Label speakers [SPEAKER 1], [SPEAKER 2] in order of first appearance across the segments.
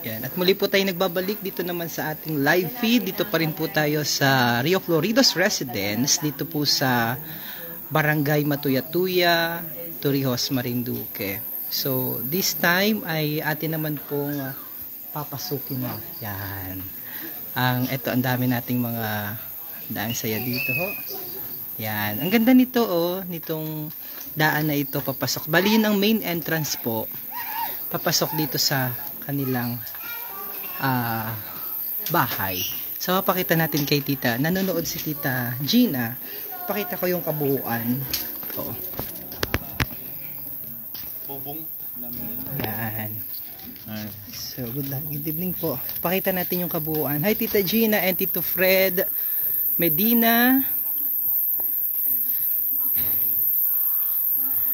[SPEAKER 1] Yan. At muli po tayo nagbabalik dito naman sa ating live feed. Dito pa rin po tayo sa Rio Floridos Residence. Dito po sa Barangay Matuyatuya, Torrijos, Marinduque. So, this time ay atin naman pong papasukin na. Yan. Ang dami nating mga daan saya dito ho. Yan. Ang ganda nito nitong daan na ito papasok. Bali yun ang main entrance po. Papasok dito sa kanilang bahay. So, mapakita natin kay tita. Nanonood si tita Gina. Pakita ko yung kabuuan. Ito.
[SPEAKER 2] Bubong.
[SPEAKER 1] Yan. So, good evening po. Pakita natin yung kabuuan. Hi, tita Gina and tito Fred Medina.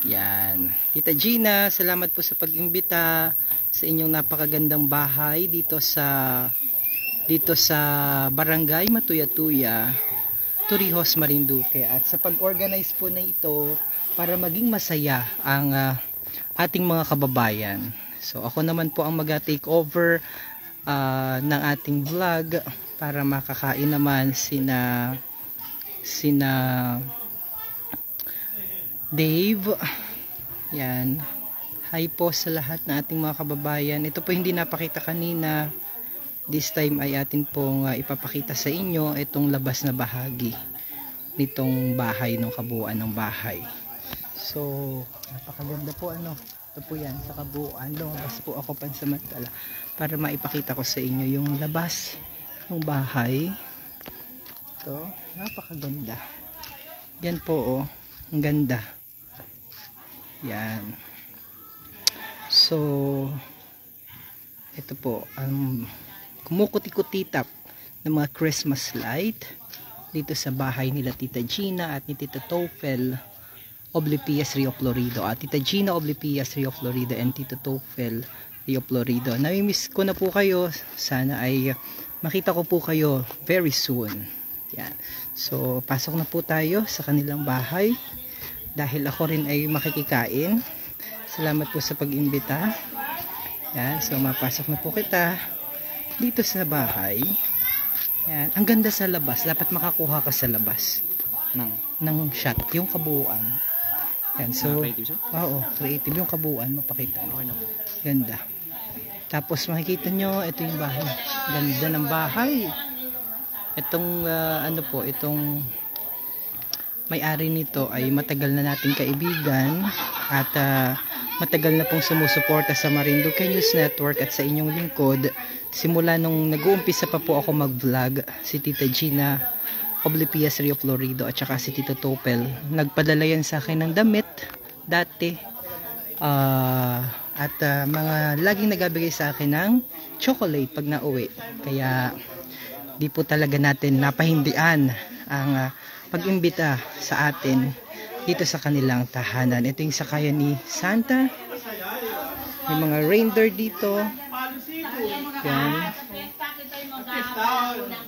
[SPEAKER 1] Yan. Tita Gina, salamat po sa pag-imbita sa inyong napakagandang bahay dito sa Barangay Matuyatuya, Torrijos, Marinduque. At sa pag-organize po na ito para maging masaya ang ating mga kababayan. So ako naman po ang mag-take over ng ating vlog para makakain naman sina Dave. Yan. Hi po sa lahat na ating mga kababayan. Ito po hindi napakita kanina. This time ay atin pong ipapakita sa inyo itong labas na bahagi nitong bahay, ng kabuuan ng bahay. So, napakaganda po Ito po yan sa kabuuan. Lumabas po ako pansamantala para maipakita ko sa inyo yung labas ng bahay. Ito, napakaganda. Yan po ang ganda. Yan. So, ito po kumukuti-kutitap ng mga Christmas light dito sa bahay nila Tita Gina at ni Tita Tofel Oblipias, Rio Florido. At Tita Gina Oblipias, Rio Florido and Tita Tofel, Rio Florido. Namimiss ko na po kayo. Sana ay makita ko po kayo very soon. Yan. So, pasok na po tayo sa kanilang bahay. Dahil ako rin ay makikikain. Salamat po sa pag-imbita. Yan. So, mapasok na po kita dito sa bahay. Yan. Ang ganda sa labas. Dapat makakuha ka sa labas ng shot. Yung kabuuan. Yan. So, oo. Creative. Yung kabuuan. Mapakita. Ganda. Tapos makikita nyo, ito yung bahay. Ganda ng bahay. Itong, itong may-ari nito ay matagal na nating kaibigan at matagal na pong sumusuporta sa Marinduque News Network at sa inyong lingkod. Simula nung nag-uumpisa pa po ako mag-vlog, si Tita Gina Oblipias, Rio Florido at saka si Tito Topel. Nagpadala yan sa akin ng damit dati at mga laging nagabigay sa akin ng chocolate pag nauwi. Kaya di po talaga natin napahindian ang pag-imbita sa atin dito sa kanilang tahanan. Ito yung sakayan ni Santa. May mga reindeer dito. Yan.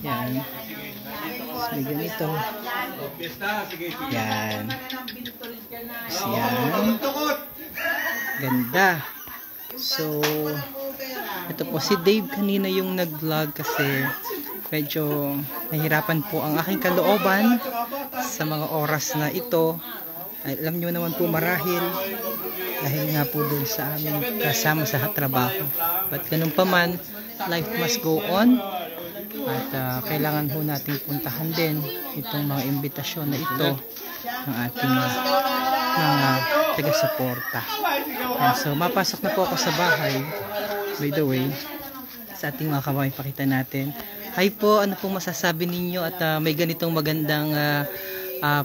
[SPEAKER 1] Yan. May ganito. Yan. Yan. Ganda. So, ito po si Dave kanina yung nag-vlog kasi medyo nahirapan po ang aking kalooban sa mga oras na ito. Ay, alam nyo naman po marahil dahil nga po dun sa aming kasama sa trabaho. But ganun pa man, life must go on at kailangan po natin puntahan din itong mga imbitasyon na ito ng ating mga taga-suporta. So mapasok na po ako sa bahay. By the way, sa ating mga kababayan, pakita natin. Hi po, ano pong masasabi ninyo at may ganitong magandang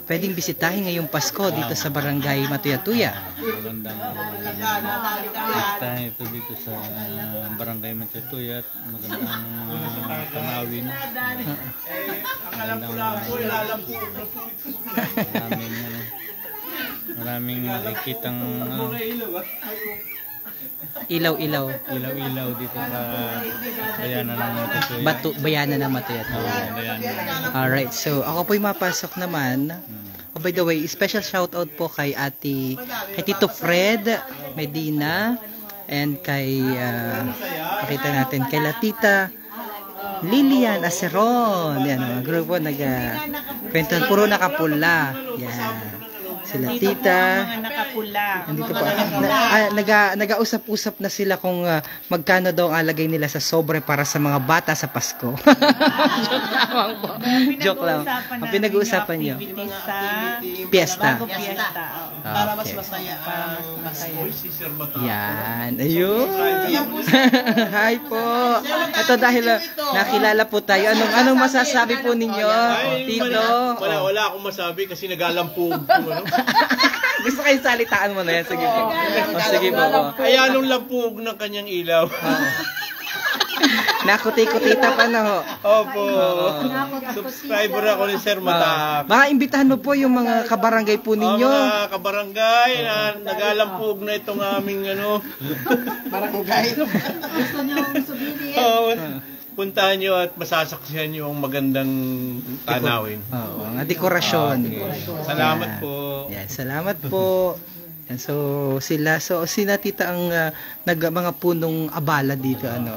[SPEAKER 1] pwedeng bisitahin ngayong Pasko dito sa Barangay Matuyatuya?
[SPEAKER 2] Magandang bisitahin ito dito sa Barangay Matuyatuya at magandang tanawin. Maraming nakikitang
[SPEAKER 1] ilaw-ilaw
[SPEAKER 2] dito sa bayanan ng Matuyatuya.
[SPEAKER 1] Bayanan ng Matuyatuya. Alright, so ako po'y mapasok naman. Oh, by the way, special shoutout po kay Tito Fred Medina and kay pakita natin kay Tita Lilian Aceron. Yan, mga grupo kwentuhan, puro nakapula. Yan. Sila tita. Nandito po. Nag-ausap-usap na sila kung magkano daw ang alagay nila sa sobre para sa mga bata sa Pasko. Joke lang. Ang pinag-uusapan nyo. Piyesta.
[SPEAKER 3] Para mas masaya.
[SPEAKER 1] Yan. Ayun. Hi po. Ito dahil nakilala po tayo. Anong masasabi po ninyo, Tito?
[SPEAKER 3] Wala akong masabi kasi nagalampog ko.
[SPEAKER 1] Gusto kayo salitaan mo na yan. Sige po. Sige po.
[SPEAKER 3] Ay, anong lampog ng kanyang ilaw?
[SPEAKER 1] Nakuti-kutita pa na ho.
[SPEAKER 3] Opo. Subscriber ako ni Sir Mata.
[SPEAKER 1] Baka imbitahan mo po yung mga kabarangay po ninyo.
[SPEAKER 3] Mga kabarangay na nagalampog na itong aming barangay. Gusto nyo sabihin? Puntahan nyo at masasaksihan nyo ang magandang tanawin.
[SPEAKER 1] Oo, ang dekorasyon.
[SPEAKER 3] Salamat po.
[SPEAKER 1] Yan, salamat po. Yan, sila tita ang mga punong abala dito yan.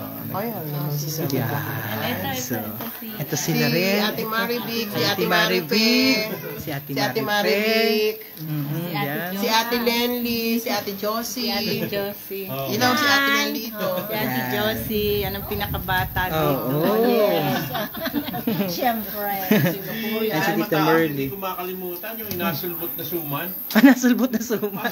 [SPEAKER 1] So, ito sila rin.
[SPEAKER 4] Si Ate Maribig, si Ate
[SPEAKER 1] Maribig,
[SPEAKER 4] si Ate Maribig, si Ate Lenly, si Ate Josie.
[SPEAKER 5] Si Ate Josie.
[SPEAKER 4] Ilaw si Ate Lenly ito.
[SPEAKER 5] Si Ate Josie, yan ang pinakabata dito. Siyempre.
[SPEAKER 1] Yan si Tita Merly.
[SPEAKER 3] Hindi ko makalimutan yung inasulbot na suman.
[SPEAKER 1] Nasulbot na suman.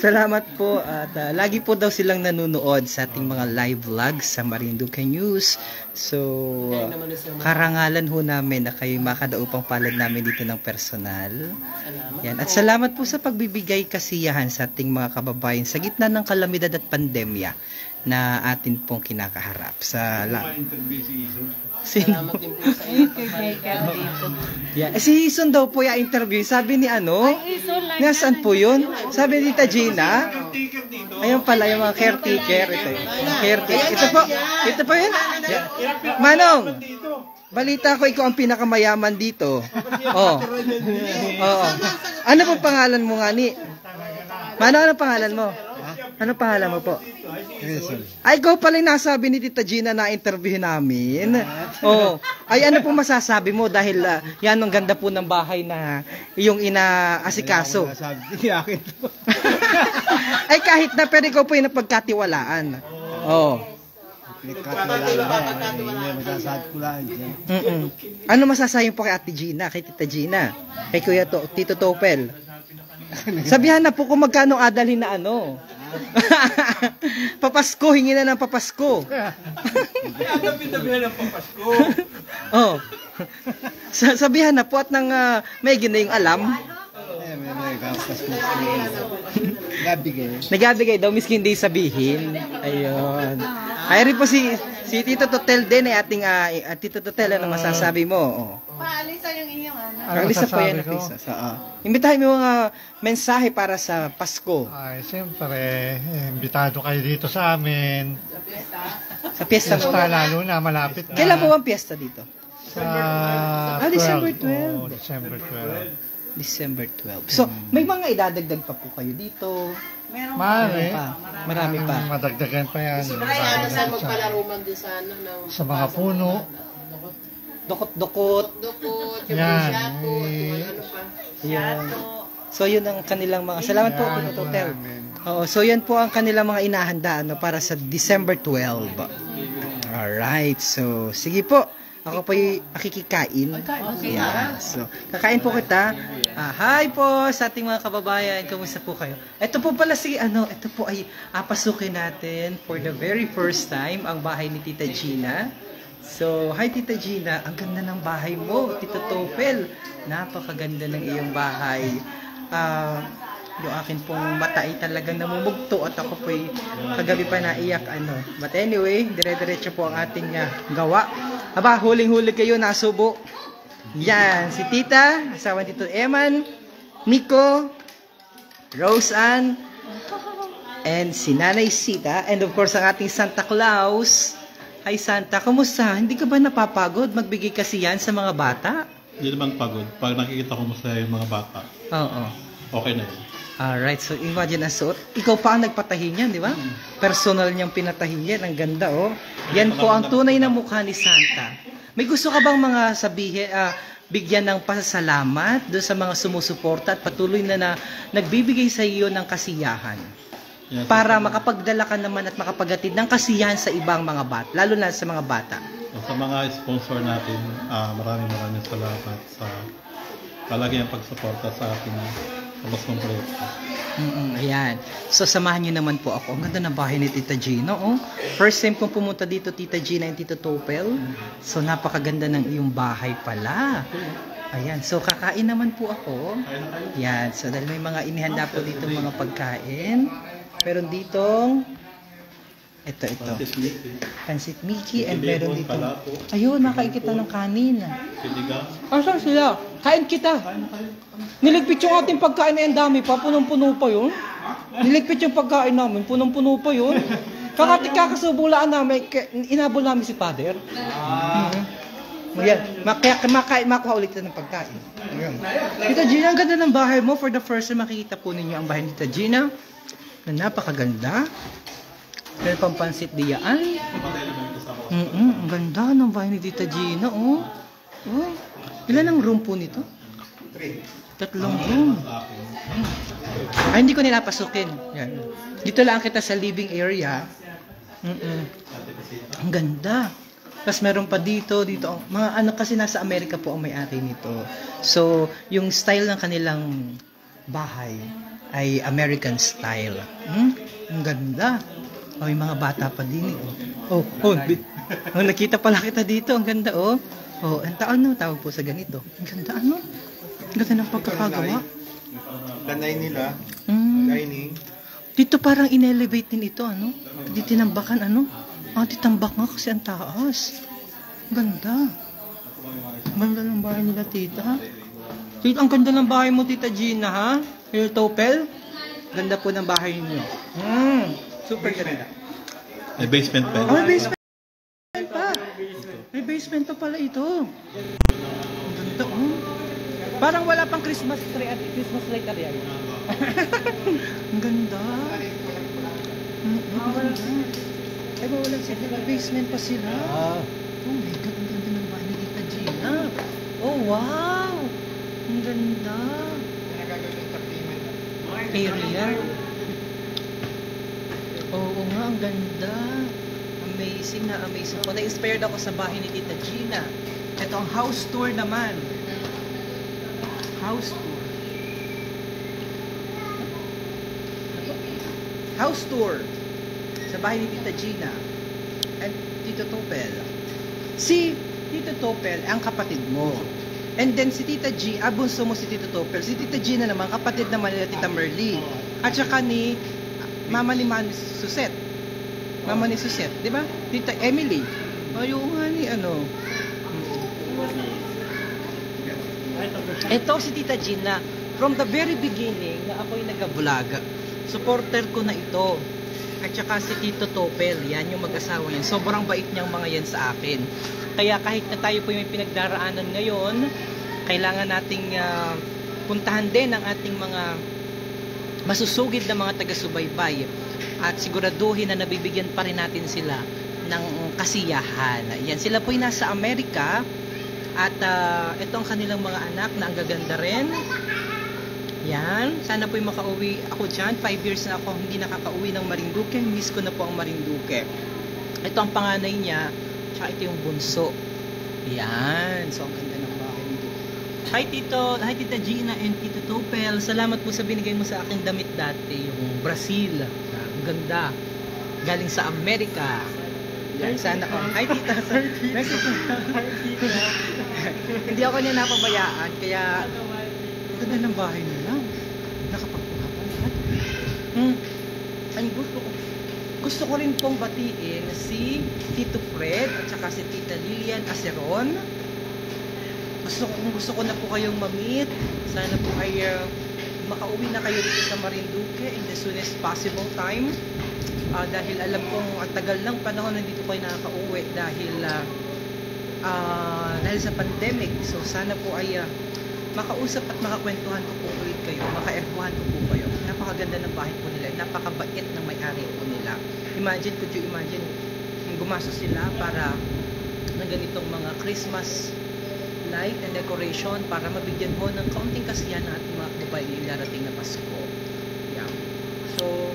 [SPEAKER 1] Salamat po at lagi po daw silang nanonood sa ating mga live vlogs sa Marinduque News. So, karangalan ho namin na kayo makadaupang palad namin dito ng personal. Yan. At salamat po sa pagbibigay kasiyahan sa ating mga kababayan sa gitna ng kalamidad at pandemya na atin pong kinakaharap.
[SPEAKER 4] Salamat din po sa inyo.
[SPEAKER 1] Yeah. Si Ison daw po yung interview. Sabi ni nasaan po yun? Sabi ni Tita Gina. Ayun pala yung mga caretaker. Ito po yun. Yeah. Manong, balita ko ikaw ang pinakamayaman dito. Oh. Ano po pangalan mo nga ni? Manong, ano pangalan mo? Ano pangalan mo po? Ay, ikaw pala yung nasabi ni Tita Gina na interview namin. Oh. Ay, ano po masasabi mo dahil yan ang ganda po ng bahay na iyong inaasikaso. Ay, kahit na, pero ikaw po yung napagkatiwalaan. Oh. Ano masasabi po kay Ate Gina, kay Tita Gina, kay Kuya Tito Topel? Sabihan na po kung magkano adalhin na papasko, hingi na ng papasko.
[SPEAKER 3] Sabihan ng papasko.
[SPEAKER 1] Oh. Sabihan na po at nang may gina yung alam. Nagabigay daw miskin hindi sabihin. Ayun. Ay rin po si Tito Totel din ating Tito Totel, ano masasabi mo? Oh.
[SPEAKER 5] Paalisa yung inyong
[SPEAKER 1] Alisa po yan. Imbitahin mo mga mensahe para sa Pasko.
[SPEAKER 6] Ay, siyempre, imbitado kayo dito sa amin.
[SPEAKER 1] Sa piyesta mo.
[SPEAKER 6] Lalo na, malapit na.
[SPEAKER 1] Kailan po ang piyesta dito?
[SPEAKER 6] Sa
[SPEAKER 1] December 12.
[SPEAKER 6] Oh, December 12.
[SPEAKER 1] December 12. So, may mga idadagdag pa po kayo dito. Marami pa.
[SPEAKER 6] Madagdagan pa yan.
[SPEAKER 4] Sana sa magpalaruman din sana ng
[SPEAKER 6] sa mga puno.
[SPEAKER 1] Dokot-dokot.
[SPEAKER 4] yung shato, ano pa.
[SPEAKER 1] Yan. So, yun ang kanilang mga... Salamat po, Tito Totel. So, yan po ang kanilang mga inahanda para sa December 12. Alright. So, sige po. Ako po yung akikikain. Yeah. So, kakain po kita. Hi po sa ating mga kababayan. Kamusta po kayo? Ito po pala ito po ay pasukin natin for the very first time ang bahay ni Tita Gina. So, hi Tita Gina. Ang ganda ng bahay mo, Tito Topel. Napakaganda ng iyong bahay. Yung akin pong mata ay talagang namumugto at ako po'y kagabi pa naiyak But anyway, dire-diretso po ang ating gawa. Aba, huling-huli kayo, nasubo. Yan, si Tita, asawa ni Tito Eman, Nico, Rose Ann, and si Nanay Sita, and of course ang ating Santa Claus. Hi Santa, kumusta? Hindi ka ba napapagod? Magbigay kasi yan sa mga bata?
[SPEAKER 2] Hindi naman pagod. Pag nakikita ko masaya yung mga bata.
[SPEAKER 1] Oo.
[SPEAKER 2] okay na yun.
[SPEAKER 1] Alright, so imagine ang suot. Ikaw pa ang nagpatahi niyan, di ba? Personal niyang pinatahi yan. Ang ganda, oh. Yan po ang tunay na mukha ni Santa. May gusto ka bang mga sabihin, bigyan ng pasasalamat doon sa mga sumusuporta at patuloy na nagbibigay sa iyo ng kasiyahan?
[SPEAKER 2] Yes,
[SPEAKER 1] Para makapagdala ka naman at makapagatid ng kasiyahan sa ibang mga bata, lalo na sa mga bata.
[SPEAKER 2] sa mga sponsor natin, maraming salamat sa palagi ang pagsuporta sa ating labas ng proyekto.
[SPEAKER 1] Ayan. So, samahan niyo naman po ako. Ang ganda ng bahay ni Tita Gina, oh. First time kong pumunta dito, Tita Gina and Tito Topel. So, napakaganda ng iyong bahay pala. Ayan. So, kakain naman po ako. Ayan. So, dahil may mga inihanda po dito mga pagkain. Meron ditong ito. Pansit Mickey. And meron dito. Ayun, nakikita ng kanin. Asan sila? Kain kita. Niligpit yung ating pagkain na yan, dami pa. Punong-puno pa yun. Niligpit yung pagkain namin. Punong-puno pa yun. Kakasubulaan namin. Inabol namin si Father. Ayan. Makuha ulit ng pagkain. Ayan. Tita Gina, ang ganda ng bahay mo. For the first time, makikita po ninyo ang bahay ni Tita Gina. Na napakaganda. Meron pang pansit diyaan. Ang ganda ng bahay ni Tita Gina, oh. Ilan ang room po nito? 3 room. Ay, hindi ko nila pasukin. Yan. Dito lang kita sa living area. Ang ganda. Tapos meron pa dito. Mga ano kasi nasa Amerika po ang may-ari nito. So, yung style ng kanilang bahay ay American style. Ang ganda. May mga bata pa din. Nakita pala kita dito. Ang ganda, oh. Ang taon tawag po sa ganito. Ang ganda, ano? Ang ganda ng pagkakagawa.
[SPEAKER 3] Kanay nila. Dining.
[SPEAKER 1] Dito parang in-elevate din ito, ano? Dito tinambakan, ano? Titambak nga kasi ang taas. Ang ganda. Ang ganda ng bahay nila, tita. Tita, ang ganda ng bahay mo, Tita Gina, ha? Your Topel? Ganda po ng bahay niyo. Super ganda.
[SPEAKER 2] May basement pa.
[SPEAKER 1] May basement pa. May basement pa pala ito. Ang ganda, oh. Parang wala pang Christmas tree at Christmas light area. Ang ganda. Ang ganda. Ay, wala sila. May basement pa sila. Oh my God, ang ganda ng bahay ni Tita Gina. Oh, wow. Ang ganda. Area. Oo nga, ang ganda. Amazing na amazing po. Na-inspired ako sa bahay ni Tita Gina. Ito ang house tour naman. House tour. House tour sa bahay ni Tita Gina and Tito Topel. Si Tito Topel ang kapatid mo. And then si Tita G, bunso mo si Tito Topel. Si Tita Gina naman, kapatid naman nila Tita Merly. At saka ni Mama ni Suset. Mama ni Suset, di ba? Tita Emily. Ayun nga ni ano. Ito si Tita Gina. From the very beginning na ako'y nag-vlog, supporter ko na ito. At saka si Tito Topel, yan yung mag-asawa yan. Sobrang bait niyang mga yan sa akin. Kaya kahit na tayo po yung pinagdaraanan ngayon, kailangan nating puntahan din ang ating mga masusugid na mga taga-subaybay at siguraduhin na nabibigyan pa rin natin sila ng kasiyahan. Yan, sila po yung nasa Amerika at ito ang kanilang mga anak na ang gaganda rin. Yan, sana po yung makauwi ako dyan. 5 years na ako hindi nakakauwi ng Marinduque. Miss ko na po ang Marinduque. Ito ang panganay niya, tsaka ito yung bunso. Yan, so ang ganda ng bahay dito. Hi Tita Gina and Tito Topel. Salamat po sa binigay mo sa aking damit dati, yung Brazil. Ang ganda. Galing sa Amerika. Yan, sana ko. Hi Tita. Hindi ako niya napabayaan, kaya ang ganda ng bahay nila. Nakapagpuha pa lahat. Ang gusto ko rin pong batiin si Tito Fred at saka si Tita Lilian Aceron. Gusto ko na po kayong ma-meet. Sana po ay makauwi na kayo dito sa Marinduque in the soonest possible time. Dahil alam kong ang tagal ng panahon na dito kayo nakaka-uwi dahil sa pandemic. So sana po ay makausap at makakwentuhan ko po ulit kayo, makaerbuhan ko po kayo. Napakaganda ng bahay po nila, napakabait ng may-ari po nila. Could you imagine, gumastos sila para ng ganitong mga Christmas light and decoration para mabigyan mo ng kaunting kasiyahan ng ating mga kababayan yung darating na Pasko. Yeah. So,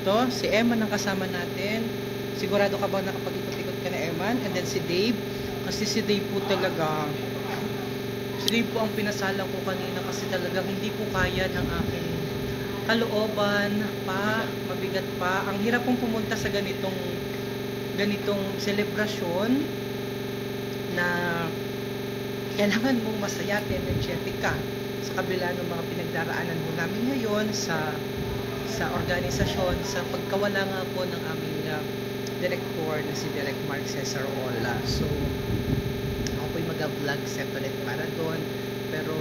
[SPEAKER 1] ito, si Emma ang kasama natin. Sigurado ka ba nakapag-ikot-ikot ka na, Emma? And then si Dave. Kasi si Dave po talaga, si Dave po ang pinasalang ko kanina kasi talagang hindi po kaya ng aking kalooban pa, mabigat pa. Ang hirap pong pumunta sa ganitong selebrasyon na kailangan mong masaya at energetic ka sa kabila ng mga pinagdaraanan mo namin ngayon sa organisasyon, sa pagkawala nga po ng aming director na si Direk Mark Cesar Ola. So, ako po'y mag-vlog separate para doon, pero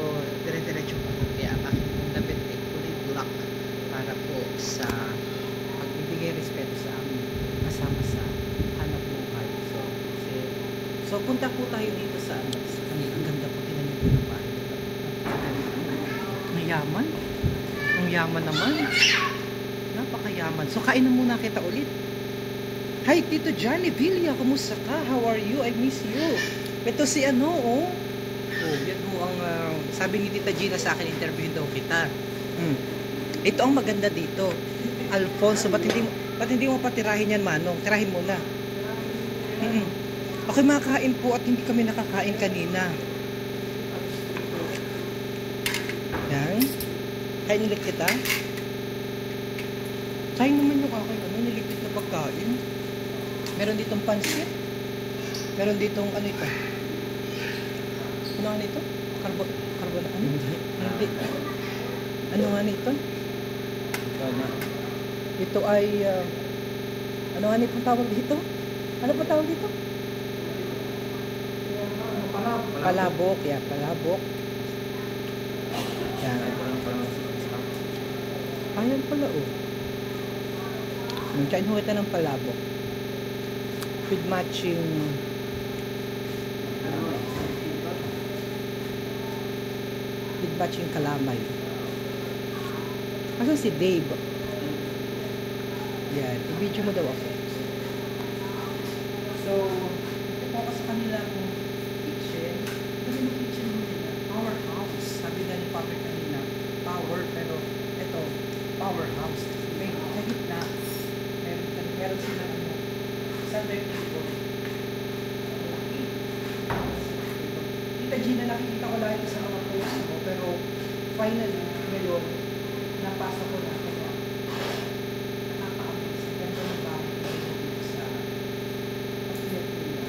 [SPEAKER 1] dire-diretso po kaya ang aking damit ay kulay black para po sa pagbibigay respeto sa aming kasama sa hanap buhay. So punta po tayo dito sa kanila. Ang ganda po, tinan niyo po ng bahay. Mayaman. Ang yaman naman. Napakayaman. So kain na muna kita ulit. Hi, Tito Johnny Villa, kumusta ka? How are you? I miss you. Ito si ano, oh. Oh, yan mo ang sabi ni Tita Gina sa akin, interview daw kita. Ito ang maganda dito. Alfonso, ba't hindi mo patirahin yan, Manong? Tirahin mo na. Okay, makakain po at hindi kami nakakain kanina. Yan. Kain ulit kita. Sayang naman yung aking niligpit na pagkain. Meron ditong pansit. Meron ditong ano ito? Ano nga nito? Carbon ano? Hindi. Ano nga nito? Ito ay ano nga nito tawag dito? Ano pa tawag dito? Palabok. Yan, palabok. Yan. Ayan pala, oh. Kain ho kita ng palabok. With matching kalamay. Asan si Dave? Yan. I-video mo daw ako. So, ito po ako sa kanilang kitchen. Ito yung kitchen nila. Powerhouse. Sabi nga ni Papa kanina, power, pero ito, powerhouse. May kahit na, meron sila Sunday table. Tita Gina, nakikita ko lang ito sa mga post mo, pero finally, ngayon, napasa ko na. Kaya, nakaka-amaze. Ang ganda ng bahay sa pag-iyak nila.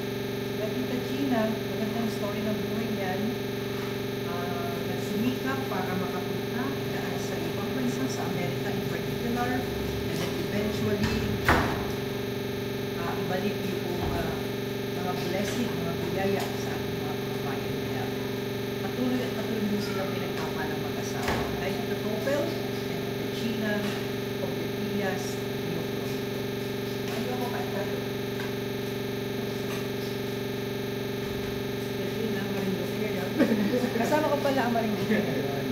[SPEAKER 1] Kaya Tita Gina, magandang story ng buhay niyan. Nagsumikap para makapunta sa ibang bansa, sa Amerika in particular, and then eventually, ibalik yung mga blessing, mga biyaya sa ating mga kababayan nila. Patuloy at patuloy mo silang pinagpapalang mag-asawa. Dahil ito Topel, and ito Gina, Pagpipias, Rio Florito. Ano ako kahit tayo? Gina, Marinduque ngayon. Kasama ko pala ang Marinduque ngayon.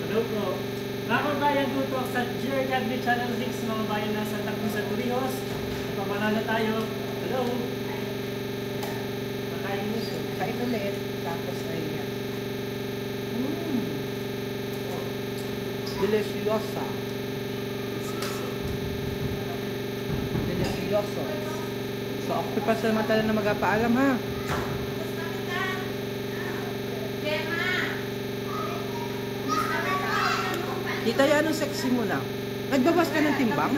[SPEAKER 7] Hello po. Mga kabayan, tutok sa GRW Channel 6, mga bayan na sa Tagpusan Torrijos. Pamanala tayo. Hello. Makain mo siya.
[SPEAKER 1] Kain ulit. Tapos ay deliciosa. Delicioso. So, ako pa samantala na magpapaalam, ha? Tita, yan ang sexy mo na. Nagbabas ka ng timbang?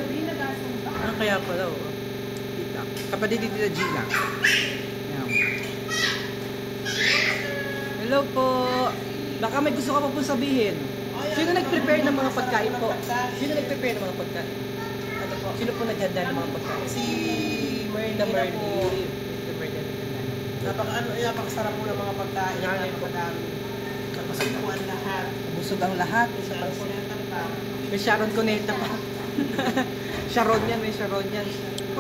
[SPEAKER 1] Ah, kaya pala, oh. Tita. Kapatid ni Tita Gina. Yan. Hello po. Baka may gusto ka pa po sabihin. Sino nag-prepare ng mga pagkain po? Sino nag-prepare ng mga pagkain? Ano po? Sino po naghanda ng mga pagkain?
[SPEAKER 4] Si
[SPEAKER 1] Merlina po.
[SPEAKER 4] Napakasarap po ng mga pagkain. Napakadami. Napasukuan lahat.
[SPEAKER 1] Busog ang lahat. May Sharon Cuneta pa. Sharon yan, may Sharon yan.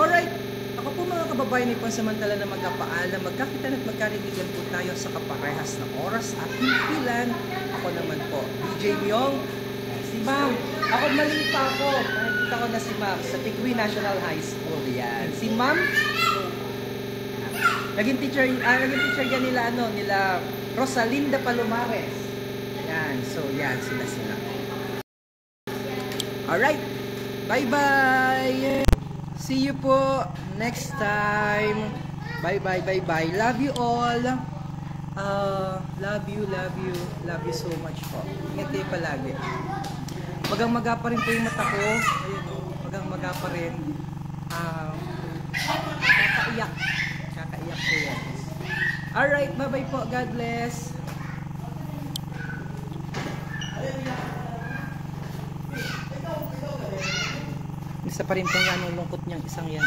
[SPEAKER 1] Alright. Ako Ako po mga kababayan ay pansamantala na magkapaalam, magkakitan at magkarinigan po tayo sa kaparehas ng oras at himpilan. Ako naman po, DJ Myong. Si Ma'am, ako mali pa ako. Nakikita ko na si Ma'am sa Tigwi National High School. Yan. Si Ma'am, naging teacher yan nila, nila Rosalinda Palomares. Yan, so yan, sila. Alright, bye-bye! See you po next time. Bye-bye. Love you all. Love you so much po. Ingat kayo palagi. Magang-maga pa rin po yung mata ko. Ayun o, magang-maga pa rin. Kakaiyak po yan. Alright, bye-bye po. God bless. Isa pa rin po yan, ang lungkot niyang isang yan.